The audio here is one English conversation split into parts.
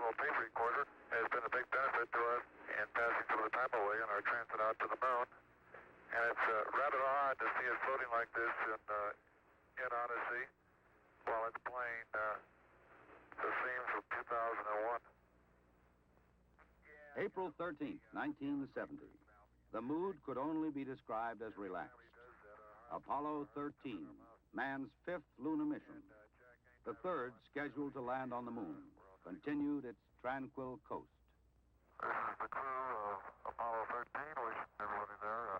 portable tape recorder has been a big benefit to us in passing some of the time away on our transit out to the moon. And it's rather odd to see it floating like this in Odyssey while it's playing the themes of 2001. April 13th, 1970. The mood could only be described as relaxed. Apollo 13, man's fifth lunar mission. The third, scheduled to land on the moon, continued its tranquil coast. This is the crew of Apollo 13, wishing everybody there a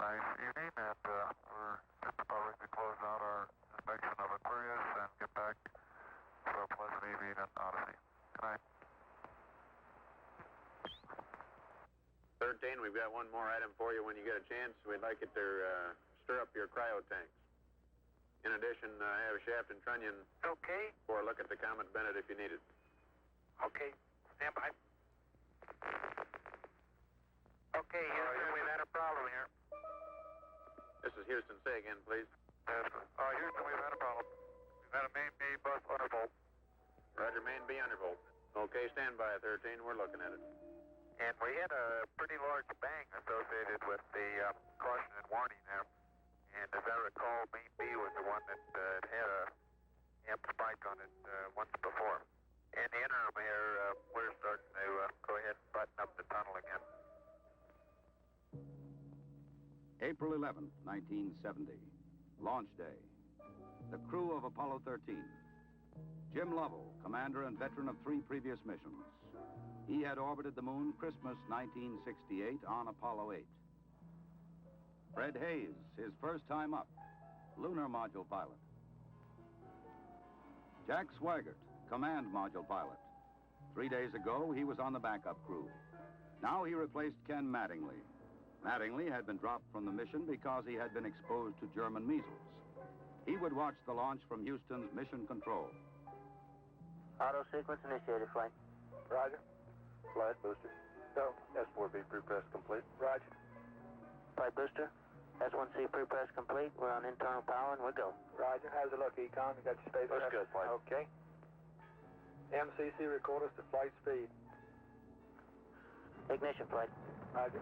nice evening, and we're just about ready to close out our inspection of Aquarius and get back for a pleasant evening in Odyssey. Good night. 13, we've got one more item for you when you get a chance. We'd like you to stir up your cryo tanks. In addition, I have a shaft and trunnion. Okay. For a look at the Comet Bennett if you need it. Okay. Stand by. Okay, Houston, we've had a problem here. This is Houston. Say again, please. Yes, Houston, we've had a problem. We've had a main B bus undervolt. Roger, main B undervolt. Okay, stand by, 13. We're looking at it. And we had a pretty large bang associated with the caution and warning there. And as I recall, main B was the one that had a amp spike on it once before. In the interim here, we're starting to go ahead and button up the tunnel again. April 11th, 1970. Launch day. The crew of Apollo 13. Jim Lovell, commander and veteran of 3 previous missions. He had orbited the moon Christmas 1968 on Apollo 8. Fred Hayes, his first time up, lunar module pilot. Jack Swigert, command module pilot. 3 days ago, he was on the backup crew. Now he replaced Ken Mattingly. Mattingly had been dropped from the mission because he had been exposed to German measles. He would watch the launch from Houston's mission control. Auto sequence initiated, flight. Roger. Flight booster. Go. S4B pre-press complete. Roger. Flight booster. S1C pre-press complete. We're on internal power and we're go. Roger. How's it look, Econ? You got your space? Looks good, flight. Okay. MCC record us to flight speed. Ignition, flight. Roger.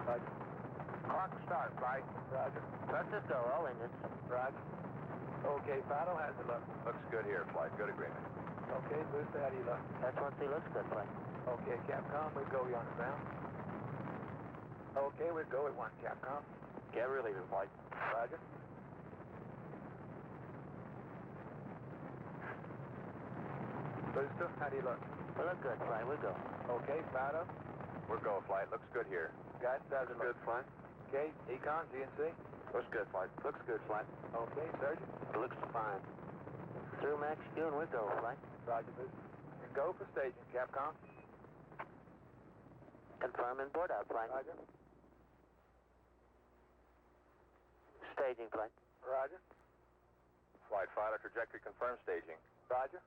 Roger. Clock start, flight. Roger. Let's just go, all engines. Roger. Okay, Fido, how's it look? Looks good here, flight. Good agreement. Okay, Booster, how do you look? S1C looks good, flight. Okay, Capcom, we go, you on the ground. Okay, we go at 1, Capcom. Get relieving, flight. Roger. Booster, how do you look? We look good, flight. We go. Okay, Fido. We're go, flight. Looks good here. Guys, how's it look? Good, flight. Okay, Econ, GNC. Looks good, flight. Looks good, flight. Okay, Sergeant. Looks fine. Through max Q and we go, flight. Roger, Booster. And go for staging, Capcom. Confirm and board out, flight. Roger. Staging, flight. Roger. Flight Fido, trajectory confirmed, staging. Roger.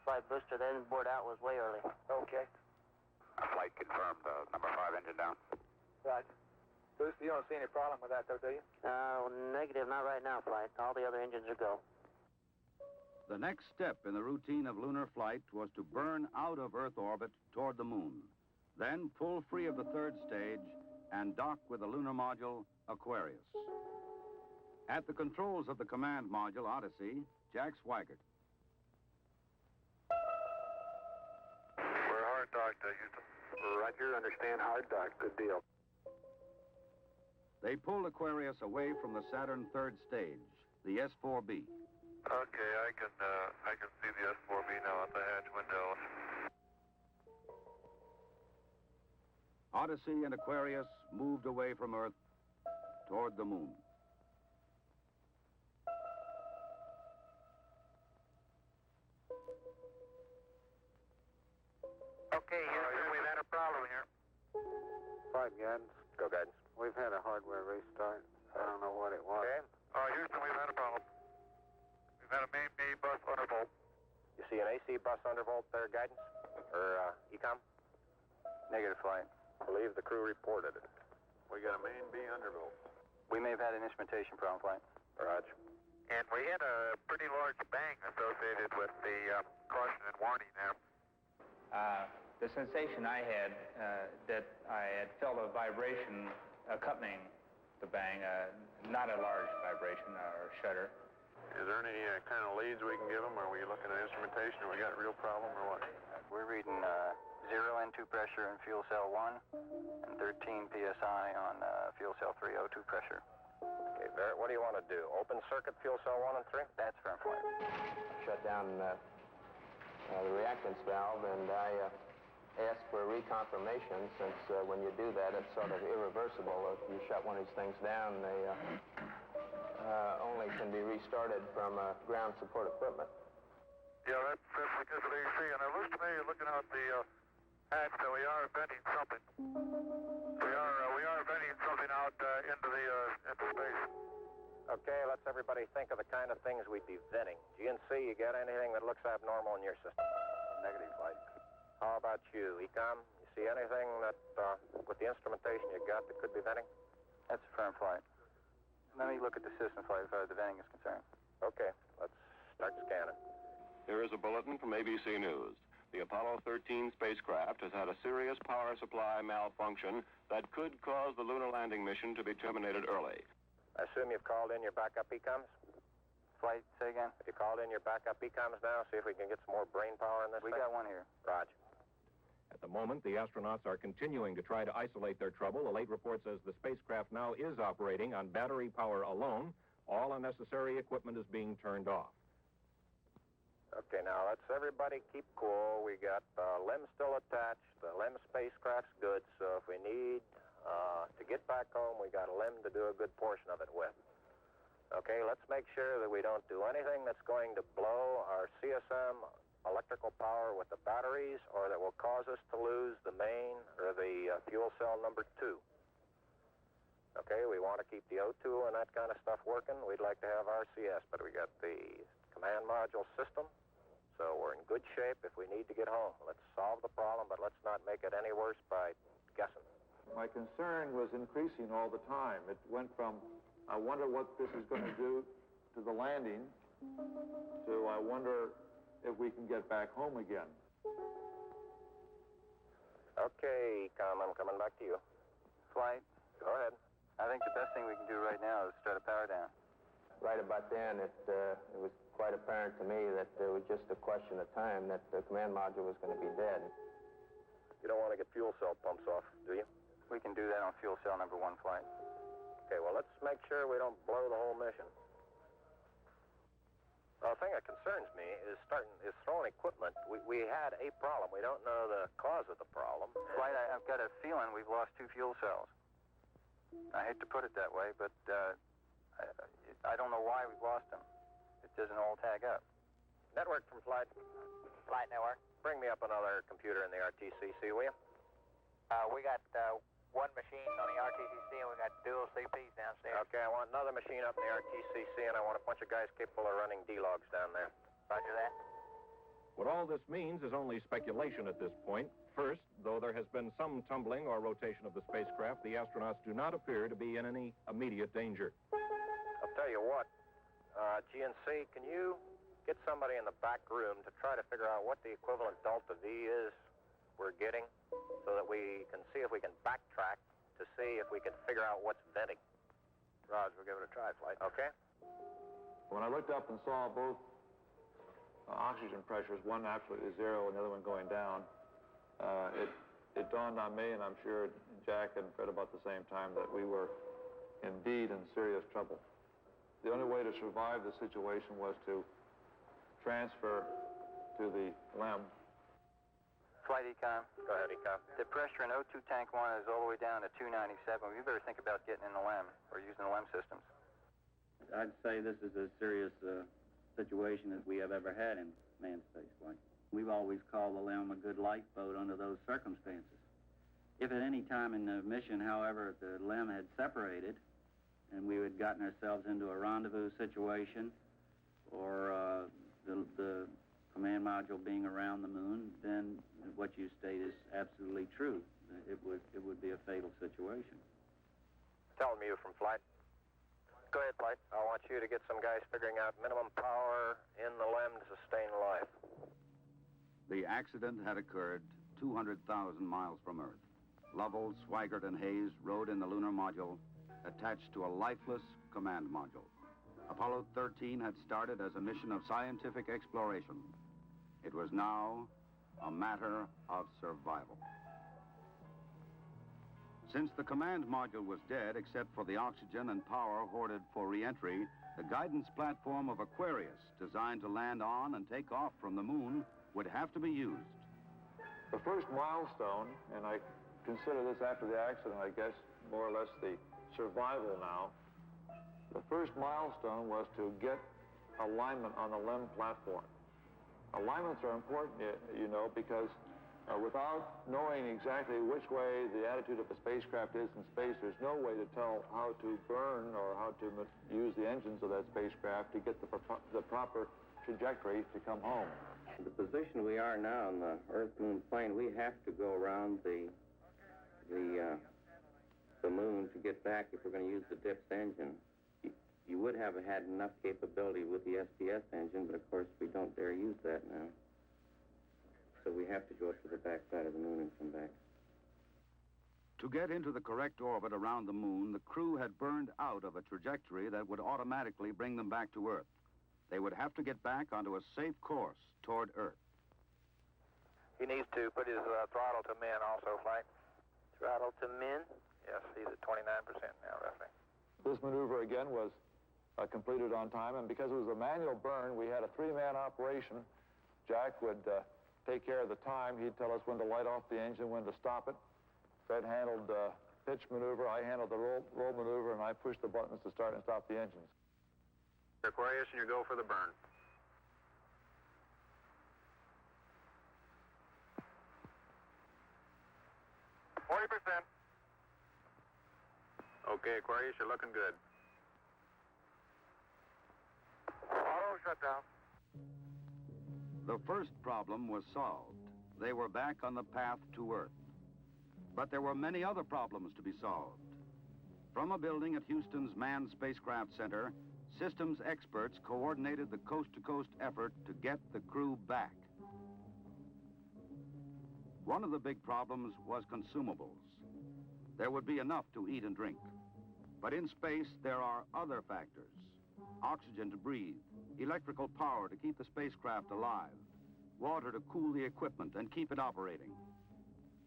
Flight booster, then board out was way early. Okay. Flight confirmed, number 5 engine down. Roger. Booster, you don't see any problem with that, though, do you? Negative, not right now, flight. All the other engines are go. The next step in the routine of lunar flight was to burn out of Earth orbit toward the moon, then pull free of the third stage and dock with the lunar module Aquarius. At the controls of the command module Odyssey, Jack Swigert. We're hard docked, Houston. Roger, understand hard dock. Good deal. They pulled Aquarius away from the Saturn third stage, the S4B. Okay, I can see the S4B now at the hatch window. Odyssey and Aquarius moved away from Earth toward the moon. Okay, Houston, we've had a problem here. Flight guidance. Go guidance. We've had a hardware restart. I don't know what it was. Okay. Houston, we've had a problem. We've had a main B bus undervolt. You see an AC bus undervolt there, guidance? Or, ECOM? Negative, flight. Believe the crew reported it. We got a main B undervolt. We may have had an instrumentation problem, flight. Roger. And we had a pretty large bang associated with the caution and warning there. The sensation I had, that I had felt a vibration accompanying the bang, not a large vibration or shudder. Is there any kind of leads we can give them? Are we looking at instrumentation, or we got a real problem, or what? We're reading 0 N2 pressure in fuel cell 1 and 13 PSI on fuel cell 3 O2 pressure. Okay, Barrett, what do you want to do? Open circuit fuel cell 1 and 3? That's firm flight. Shut down the reactance valve, and I asked for reconfirmation, since when you do that, it's sort of irreversible. If you shut one of these things down, they only can be restarted from ground support equipment. Yeah, that's because of AC, and it looks to me, looking out the hatch, that we are venting something. We are venting something out into space. Okay, let's everybody think of the kind of things we'd be venting. GNC, you got anything that looks abnormal in your system? Negative flight. How about you, Ecom? You see anything that, with the instrumentation you got, that could be venting? That's a firm flight. Let me look at the system flight as far as the venting is concerned. Okay, let's start scanning. Here is a bulletin from ABC News. The Apollo 13 spacecraft has had a serious power supply malfunction that could cause the lunar landing mission to be terminated early. I assume you've called in your backup ECOMs? Flight, say again? Have you called in your backup ECOMs now? See if we can get some more brain power in this We thing? got one here. Roger. At the moment, the astronauts are continuing to try to isolate their trouble. A late report says the spacecraft now is operating on battery power alone. All unnecessary equipment is being turned off. Okay, now let's everybody keep cool. We got the LEM still attached. The LEM spacecraft's good, so if we need to get back home, we got a LEM to do a good portion of it with. Okay, let's make sure that we don't do anything that's going to blow our CSM electrical power with the batteries, or that will cause us to lose the main or the fuel cell number 2. Okay, we want to keep the O2 and that kind of stuff working. We'd like to have RCS, but we got the command module system, so we're in good shape if we need to get home. Let's solve the problem, but let's not make it any worse by guessing. My concern was increasing all the time. It went from, I wonder what this is going to do to the landing, to I wonder if we can get back home again. Okay, Ecom, I'm coming back to you. Flight. Go ahead. I think the best thing we can do right now is start a power down. Right about then, it was quite apparent to me that it was just a question of time that the command module was going to be dead. You don't want to get fuel cell pumps off, do you? We can do that on fuel cell number 1 flight. Okay, well, let's make sure we don't blow the whole mission. The thing that concerns me is throwing equipment. We had a problem. We don't know the cause of the problem. Flight, I've got a feeling we've lost 2 fuel cells. I hate to put it that way, but I don't know why we've lost them. It doesn't all tag up. Network from Flight. Flight network. Bring me up another computer in the RTCC, will you? We got one machine on the RTCC, and we got dual CPs downstairs. Okay, I want another machine up in the RTCC, and I want a bunch of guys capable of running D-logs down there. Roger that. What all this means is only speculation at this point. First, though there has been some tumbling or rotation of the spacecraft, the astronauts do not appear to be in any immediate danger. I'll tell you what, GNC, can you get somebody in the back room to try to figure out what the equivalent delta V is we're getting, so that we can see if we can backtrack to see if we can figure out what's venting. Roger, we'll give it a try, Flight. Okay? When I looked up and saw both oxygen pressures, one absolutely 0 and the other one going down, it dawned on me, and I'm sure Jack and Fred about the same time, that we were indeed in serious trouble. The only way to survive the situation was to transfer to the LEM. Flight Ecom. Go ahead, Ecom. The pressure in O2 tank 1 is all the way down to 297. We better think about getting in the LEM or using the LEM systems. I'd say this is as serious a situation as we have ever had in manned spaceflight. We've always called the LEM a good lifeboat under those circumstances. If at any time in the mission, however, the LEM had separated and we had gotten ourselves into a rendezvous situation, or the command module being around the moon, then what you state is absolutely true. It would be a fatal situation. Tell me you from Flight. Go ahead, Light. I want you to get some guys figuring out minimum power in the LEM to sustain life. The accident had occurred 200,000 miles from Earth. Lovell, Swigert, and Hayes rode in the lunar module attached to a lifeless command module. Apollo 13 had started as a mission of scientific exploration. It was now a matter of survival. Since the command module was dead, except for the oxygen and power hoarded for re-entry, the guidance platform of Aquarius, designed to land on and take off from the moon, would have to be used. The first milestone, and I consider this after the accident, I guess, more or less the survival now. The first milestone was to get alignment on the LEM platform. Alignments are important, you know, because without knowing exactly which way the attitude of the spacecraft is in space, there's no way to tell how to burn or how to use the engines of that spacecraft to get the proper trajectory to come home. The position we are now in the Earth-Moon plane, we have to go around the moon to get back if we're going to use the DIPS engine. You would have had enough capability with the SPS engine, but of course we don't dare use that now. So we have to go up to the backside of the moon and come back. To get into the correct orbit around the moon, the crew had burned out of a trajectory that would automatically bring them back to Earth. They would have to get back onto a safe course toward Earth. He needs to put his throttle to min also, Flight. Throttle to min? Yes, he's at 29% now, roughly. This maneuver, again, was completed on time, and because it was a manual burn, we had a three-man operation. Jack would take care of the time. He'd tell us when to light off the engine, when to stop it. Fred handled the pitch maneuver, I handled the roll maneuver, and I pushed the buttons to start and stop the engines. Aquarius, and you go for the burn. Okay, Aquarius, you're looking good. Auto shutdown. The first problem was solved. They were back on the path to Earth. But there were many other problems to be solved. From a building at Houston's Manned Spacecraft Center, systems experts coordinated the coast-to-coast effort to get the crew back. One of the big problems was consumables. There would be enough to eat and drink. But in space, there are other factors. Oxygen to breathe, electrical power to keep the spacecraft alive, water to cool the equipment and keep it operating.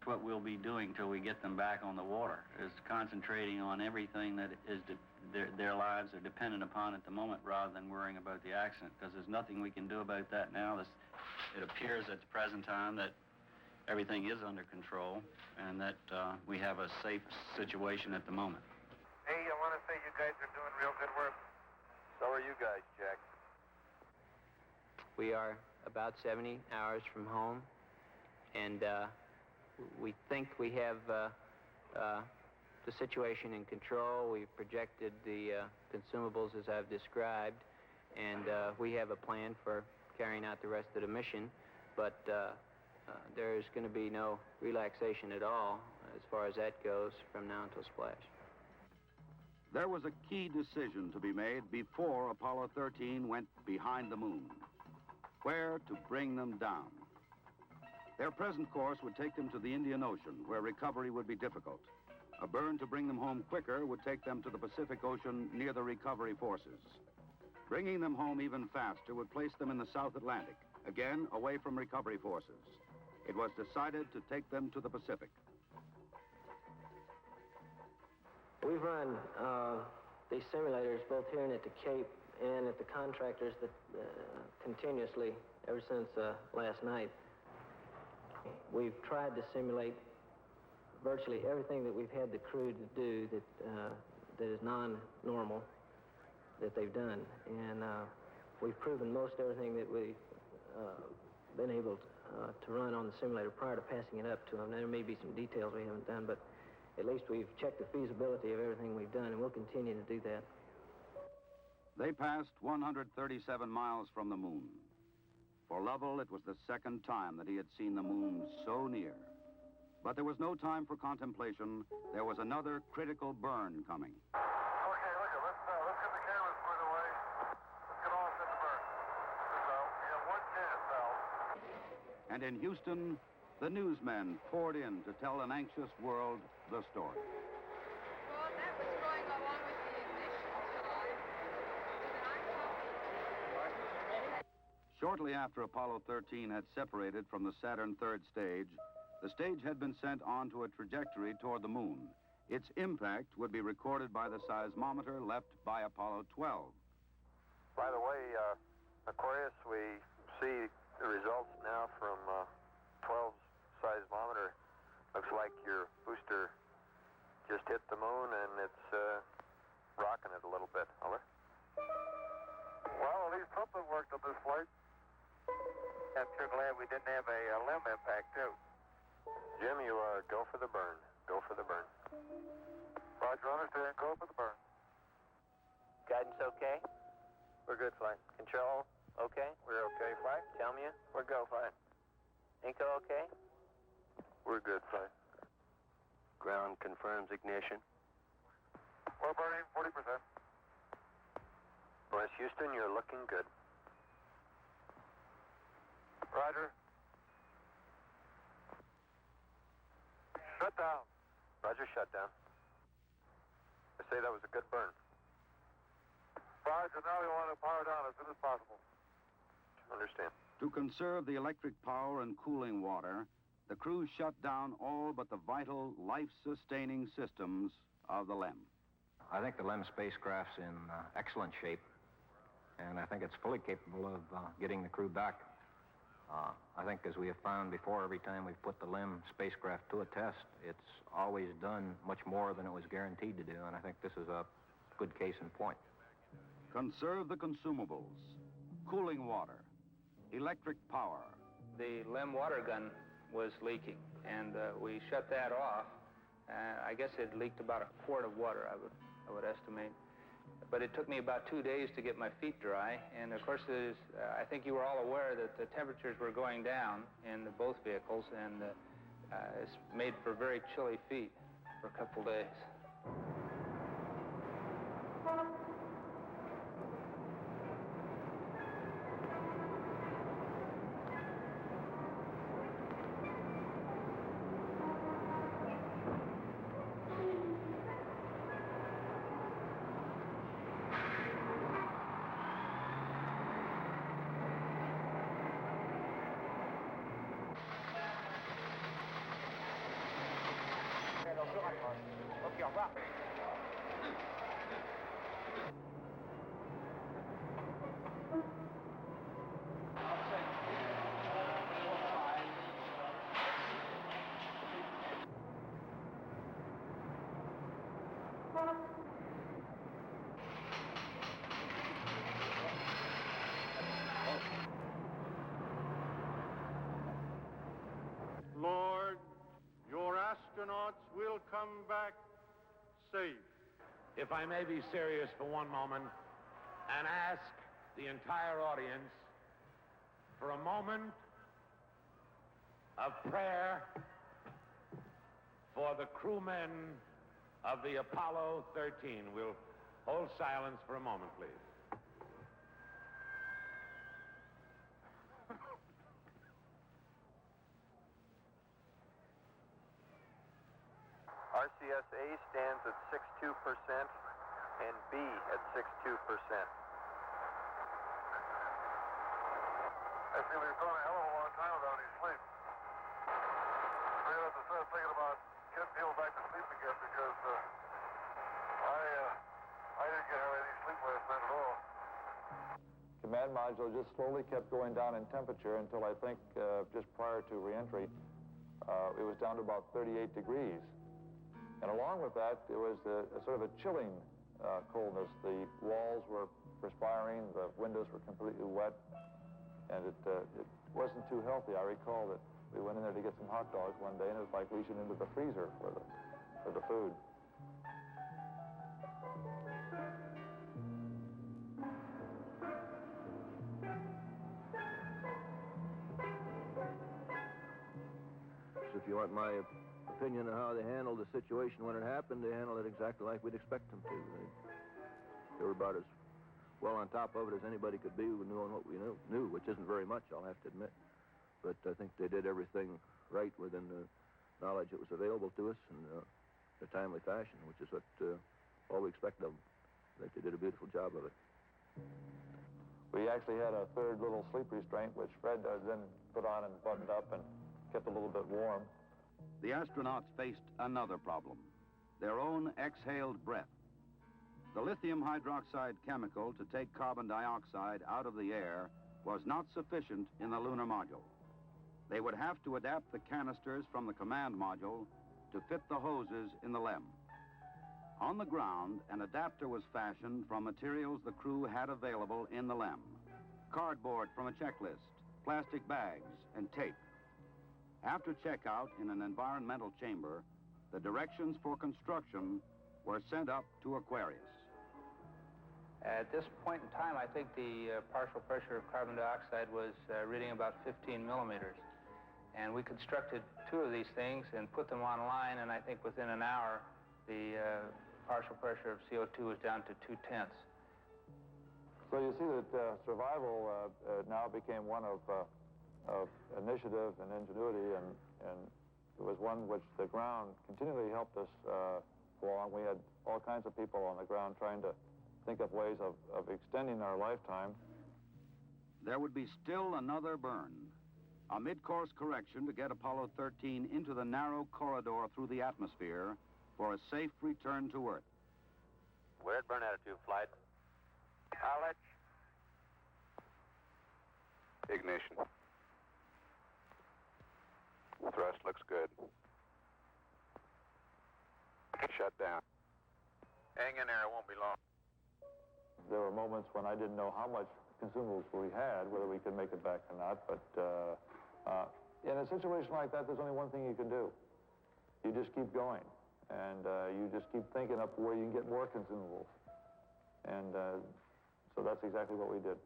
What we'll be doing till we get them back on the water is concentrating on everything that is their lives are dependent upon at the moment, rather than worrying about the accident, because there's nothing we can do about that now. It appears at the present time that everything is under control and that we have a safe situation at the moment. Hey, I want to say you guys are doing real good work. So are you guys, Jack. We are about 70 hours from home, and we think we have the situation in control. We've projected the consumables as I've described, and we have a plan for carrying out the rest of the mission, but there's going to be no relaxation at all as far as that goes from now until splash. There was a key decision to be made before Apollo 13 went behind the moon. Where to bring them down. Their present course would take them to the Indian Ocean, where recovery would be difficult. A burn to bring them home quicker would take them to the Pacific Ocean near the recovery forces. Bringing them home even faster would place them in the South Atlantic, again away from recovery forces. It was decided to take them to the Pacific. We've run these simulators both here and at the Cape and at the contractors that continuously ever since last night. We've tried to simulate virtually everything that we've had the crew to do that is non-normal that they've done, and we've proven most everything that we've been able to run on the simulator prior to passing it up to them. There may be some details we haven't done, but at least we've checked the feasibility of everything we've done, and we'll continue to do that. They passed 137 miles from the moon. For Lovell, it was the second time that he had seen the moon so near. But there was no time for contemplation. There was another critical burn coming. Okay, look, let's get the And in Houston, the newsmen poured in to tell an anxious world the story. Well, that was going along with the ignition slide. Shortly after Apollo 13 had separated from the Saturn third stage, the stage had been sent on to a trajectory toward the moon. Its impact would be recorded by the seismometer left by Apollo 12. By the way, Aquarius, we see the results now from 12's seismometer. Looks like your booster just hit the moon and it's rocking it a little bit. Over. Well, at least something worked on this flight. I'm sure glad we didn't have a limb impact, too. Jim, you go for the burn. Go for the burn. Roger, understand. Go for the burn. Guidance okay? We're good, flight. Control okay? We're okay, flight. Tell me We're go, flight. Inco okay? We're good, flight. Ground confirms ignition. We're burning 40%. West Houston, you're looking good. Roger. Shut down. Roger, shut down. I say that was a good burn. Roger, now we want to power down as soon as possible. Understand. To conserve the electric power and cooling water, the crew shut down all but the vital, life-sustaining systems of the LEM. I think the LEM spacecraft's in excellent shape, and I think it's fully capable of getting the crew back. I think, as we have found before, every time we've put the LEM spacecraft to a test, it's always done much more than it was guaranteed to do, and I think this is a good case in point. Conserve the consumables, cooling water, electric power. The LEM water gun was leaking, and we shut that off. I guess it leaked about a quart of water, I would estimate. But it took me about 2 days to get my feet dry, and of course, I think you were all aware that the temperatures were going down in both vehicles, and it's made for very chilly feet for a couple days. Ok, au revoir. Lord, your astronauts will come back safe. If I may be serious for one moment and ask the entire audience for a moment of prayer for the crewmen of the Apollo 13. We'll hold silence for a moment, please. RCS-A stands at 62% and B at 62%. I feel he's gone a hell of a long time without any sleep. I have to start thinking about getting people back to sleep again because I didn't get any sleep last night at all. Command module just slowly kept going down in temperature until I think just prior to reentry, it was down to about 38 degrees. And along with that, it was a sort of a chilling coldness. The walls were perspiring, the windows were completely wet, and it wasn't too healthy. I recall that we went in there to get some hot dogs one day, and it was like reaching into the freezer for the food. If you want my opinion of how they handled the situation when it happened, they handled it exactly like we'd expect them to. They were about as well on top of it as anybody could be, knowing what we knew, which isn't very much, I'll have to admit. but I think they did everything right within the knowledge that was available to us in a timely fashion, which is what all we expect of them. I think they did a beautiful job of it. We actually had a third little sleep restraint, which Fred then put on and buttoned up and kept a little bit warm. The astronauts faced another problem, their own exhaled breath. The lithium hydroxide chemical to take carbon dioxide out of the air was not sufficient in the lunar module. They would have to adapt the canisters from the command module to fit the hoses in the LEM. On the ground, an adapter was fashioned from materials the crew had available in the LEM. Cardboard from a checklist, plastic bags, and tape. After checkout in an environmental chamber, the directions for construction were sent up to Aquarius. At this point in time, I think the partial pressure of carbon dioxide was reading about 15 millimeters. And we constructed 2 of these things and put them online, and I think within an hour, the partial pressure of CO2 was down to 0.2. So you see that survival now became one of initiative and ingenuity, and it was one which the ground continually helped us along. We had all kinds of people on the ground trying to think of ways of extending our lifetime. There would be still another burn, a mid-course correction to get Apollo 13 into the narrow corridor through the atmosphere for a safe return to Earth. We're at burn attitude, flight. Knowledge. Ignition. Thrust looks good. Shut down. Hang in there, it won't be long. There were moments when I didn't know how much consumables we had, whether we could make it back or not, but in a situation like that, there's only one thing you can do. You just keep going, and you just keep thinking up where you can get more consumables. And so that's exactly what we did.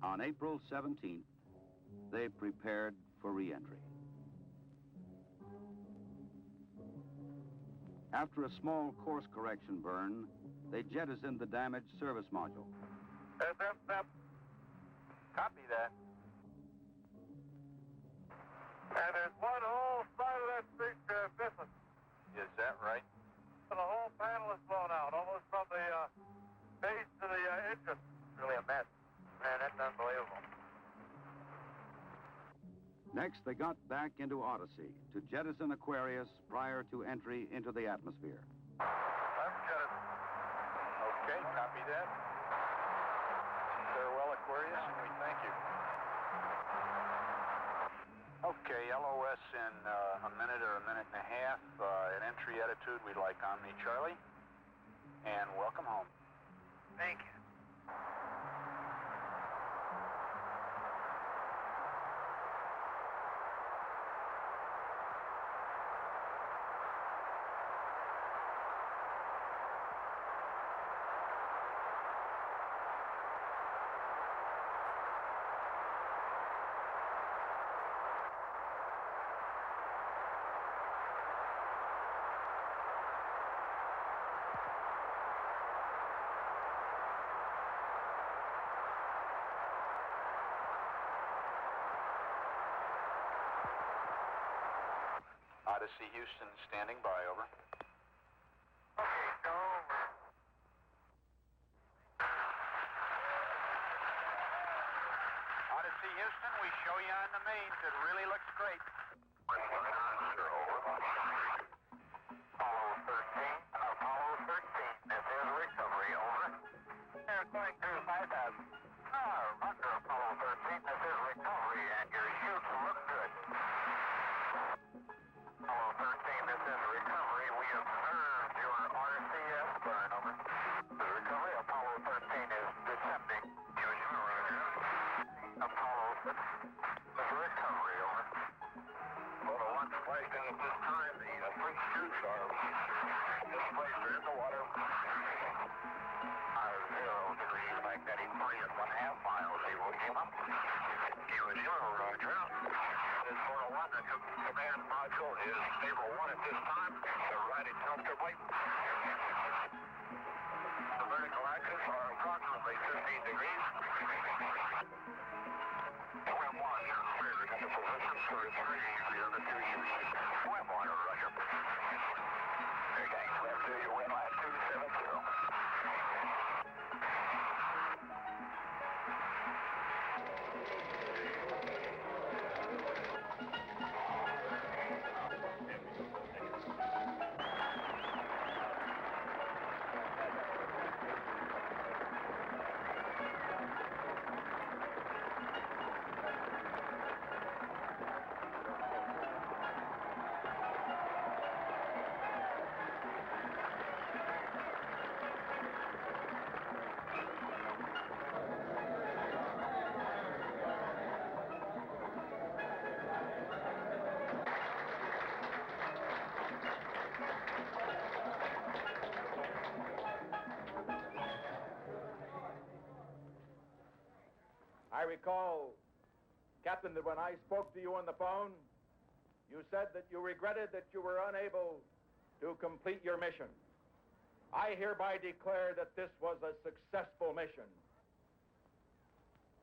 On April 17th, they prepared for re-entry. After a small course correction burn, they jettisoned the damaged service module. Copy that. And there's one whole side of that spacecraft missing. Is that right? The whole panel is blown out, almost from the base to the engine. Really a mess. Man, that's unbelievable. Next, they got back into Odyssey to jettison Aquarius prior to entry into the atmosphere. Left jettison. Okay, copy that. Farewell, Aquarius, and we thank you. Okay, LOS in a minute or a minute and a half. At entry attitude, we'd like Omni Charlie. And welcome home. Thank you. Odyssey Houston standing by, over. Okay, go over. Odyssey Houston, we show you on the mains. It really looks great. Apollo 13, this is recovery, over. They're going through 5,000. Roger, Apollo 13, this is recovery, and your chutes look good. Apollo 13, this is recovery. We observed your RCS burn, over. This is recovery. Apollo 13 is descending. Apollo 6, this is recovery, over. Photo 1 spliced in at this time. The three chutes are displaced in the water. 0 degrees magnetic 3 and 1/2 miles. Evo Lima. Evo Lima, roger. This is Photo 1, the command module is stable 1 at this time. They're riding comfortably. The vertical axis are approximately 15 degrees. Swim 1, you're cleared to for returning the other two ships. Swim water, Roger. Okay, swim to your wind line 270. I recall, Captain, that when I spoke to you on the phone, you said that you regretted that you were unable to complete your mission. I hereby declare that this was a successful mission.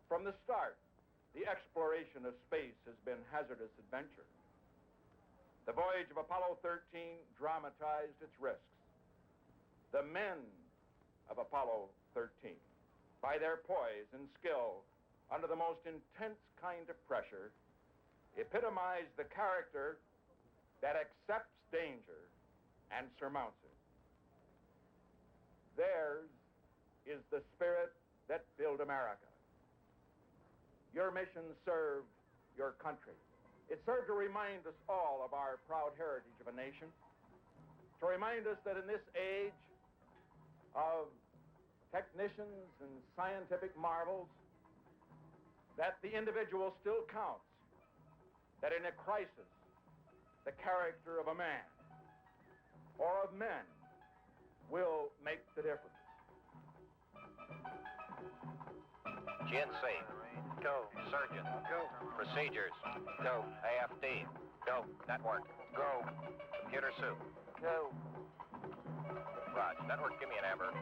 From the start, the exploration of space has been hazardous adventure. The voyage of Apollo 13 dramatized its risks. The men of Apollo 13, by their poise and skill, under the most intense kind of pressure, epitomize the character that accepts danger and surmounts it. Theirs is the spirit that built America. Your mission served your country. It served to remind us all of our proud heritage of a nation, to remind us that in this age of technicians and scientific marvels, that the individual still counts, that in a crisis, the character of a man or of men will make the difference. GNC. Go. Surgeon. Go. Procedures. Go. AFD. Go. Network. Go. Computer soup. Go. Raj, network, give me an amber.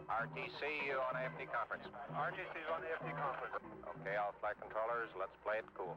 RTC on AFD conference. RTC's on the AFD conference. Okay, all flight controllers, let's play it cool.